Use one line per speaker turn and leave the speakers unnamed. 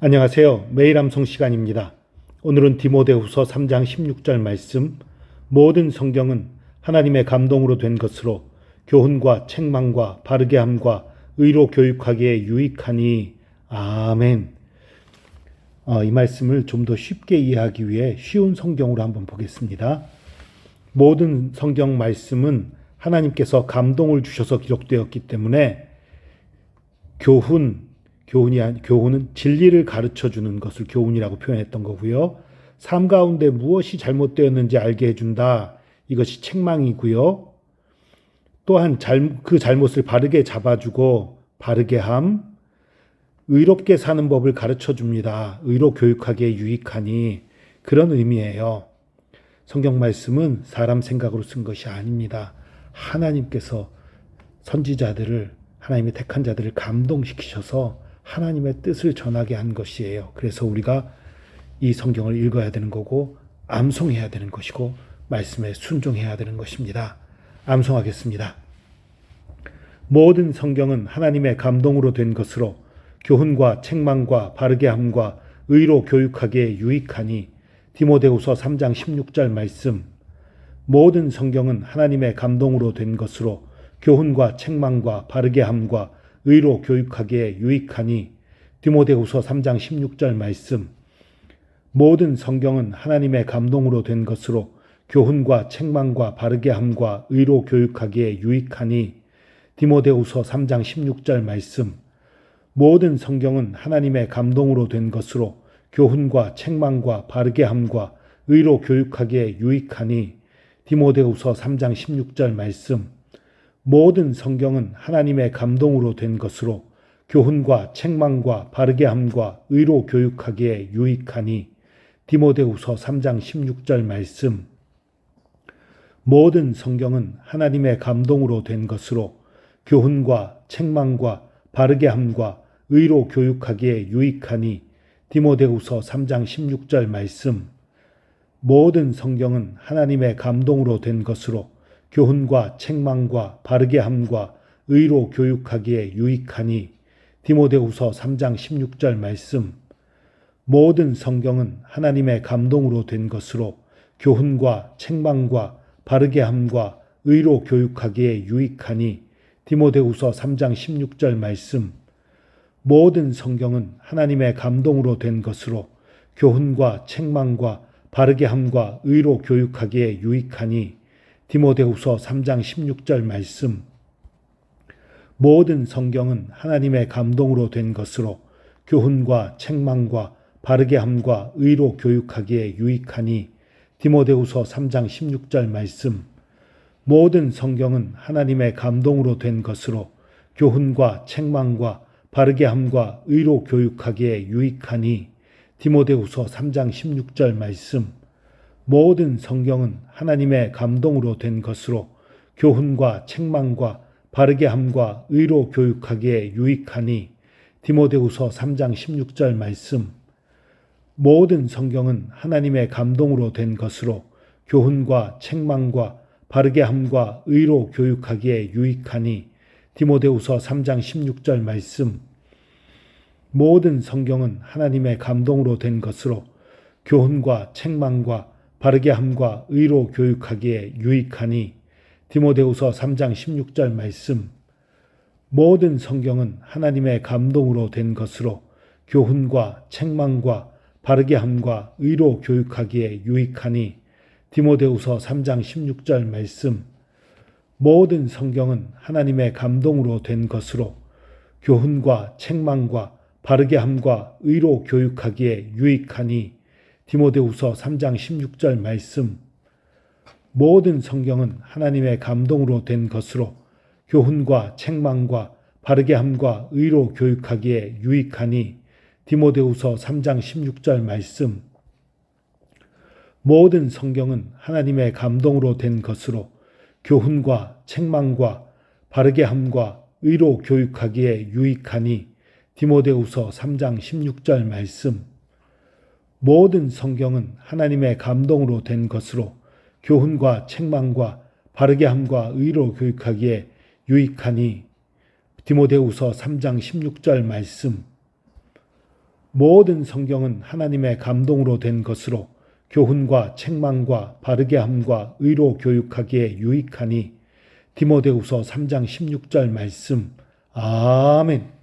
안녕하세요. 매일 암송 시간입니다. 오늘은 디모데후서 3장 16절 말씀, 모든 성경은 하나님의 감동으로 된 것으로 교훈과 책망과 바르게 함과 의로 교육하기에 유익하니. 아멘. 이 말씀을 좀 더 쉽게 이해하기 위해 쉬운 성경으로 한번 보겠습니다. 모든 성경 말씀은 하나님께서 감동을 주셔서 기록되었기 때문에 교훈은 진리를 가르쳐 주는 것을 교훈이라고 표현했던 거고요. 삶 가운데 무엇이 잘못되었는지 알게 해준다. 이것이 책망이고요. 또한 그 잘못을 바르게 잡아주고 바르게 함, 의롭게 사는 법을 가르쳐 줍니다. 의로 교육하기에 유익하니, 그런 의미예요. 성경 말씀은 사람 생각으로 쓴 것이 아닙니다. 하나님께서 선지자들을, 하나님의 택한 자들을 감동시키셔서 하나님의 뜻을 전하게 한 것이에요. 그래서 우리가 이 성경을 읽어야 되는 거고, 암송해야 되는 것이고, 말씀에 순종해야 되는 것입니다. 암송하겠습니다. 모든 성경은 하나님의 감동으로 된 것으로 교훈과 책망과 바르게 함과 의로 교육하기에 유익하니. 디모데후서 3장 16절 말씀. 모든 성경은 하나님의 감동으로 된 것으로 교훈과 책망과 바르게 함과 의로 교육하기에 유익하니. 디모데후서 3장 16절 말씀. 모든 성경은 하나님의 감동으로 된 것으로 교훈과 책망과 바르게 함과 의로 교육하기에 유익하니. 디모데후서 3장 16절 말씀. 모든 성경은 하나님의 감동으로 된 것으로 교훈과 책망과 바르게 함과 의로 교육하기에 유익하니. 디모데후서 3장 16절 말씀. 모든 성경은 하나님의 감동으로 된 것으로 교훈과 책망과 바르게 함과 의로 교육하기에 유익하니. 디모데후서 3장 16절 말씀. 모든 성경은 하나님의 감동으로 된 것으로 교훈과 책망과 바르게 함과 의로 교육하기에 유익하니. 디모데후서 3장 16절 말씀. 모든 성경은 하나님의 감동으로 된 것으로 교훈과 책망과 바르게 함과 의로 교육하기에 유익하니. 디모데후서 3장 16절 말씀. 모든 성경은 하나님의 감동으로 된 것으로 교훈과 책망과 바르게 함과 의로 교육하기에 유익하니. 디모데후서 3장 16절 말씀. 모든 성경은 하나님의 감동으로 된 것으로 교훈과 책망과 바르게 함과 의로 교육하기에 유익하니. 디모데후서 3장 16절 말씀. 모든 성경은 하나님의 감동으로 된 것으로 교훈과 책망과 바르게 함과 의로 교육하기에 유익하니. 디모데후서 3장 16절 말씀. 모든 성경은 하나님의 감동으로 된 것으로 교훈과 책망과 바르게 함과 의로 교육하기에 유익하니. 디모데후서 3장 16절 말씀. 모든 성경은 하나님의 감동으로 된 것으로 교훈과 책망과 바르게 함과 의로 교육하기에 유익하니. 디모데후서 3장 16절 말씀. 모든 성경은 하나님의 감동으로 된 것으로 교훈과 책망과 바르게 함과 의로 교육하기에 유익하니. 디모데후서 3장 16절 말씀. 모든 성경은 하나님의 감동으로 된 것으로 교훈과 책망과 바르게 함과 의로 교육하기에 유익하니. 디모데후서 3장 16절 말씀. 모든 성경은 하나님의 감동으로 된 것으로 교훈과 책망과 바르게 함과 의로 교육하기에 유익하니. 디모데후서 3장 16절 말씀. 모든 성경은 하나님의 감동으로 된 것으로 교훈과 책망과 바르게 함과 의로 교육하기에 유익하니. 디모데후서 3장 16절 말씀. 모든 성경은 하나님의 감동으로 된 것으로 교훈과 책망과 바르게 함과 의로 교육하기에 유익하니. 디모데후서 3장 16절 말씀. 모든 성경은 하나님의 감동으로 된 것으로 교훈과 책망과 바르게 함과 의로 교육하기에 유익하니. 디모데후서 3장 16절 말씀. 모든 성경은 하나님의 감동으로 된 것으로 교훈과 책망과 바르게 함과 의로 교육하기에 유익하니. 디모데후서 3장 16절 말씀. 모든 성경은 하나님의 감동으로 된 것으로 교훈과 책망과 바르게 함과 의로 교육하기에 유익하니 디모데후서 3장 16절 말씀. 아멘.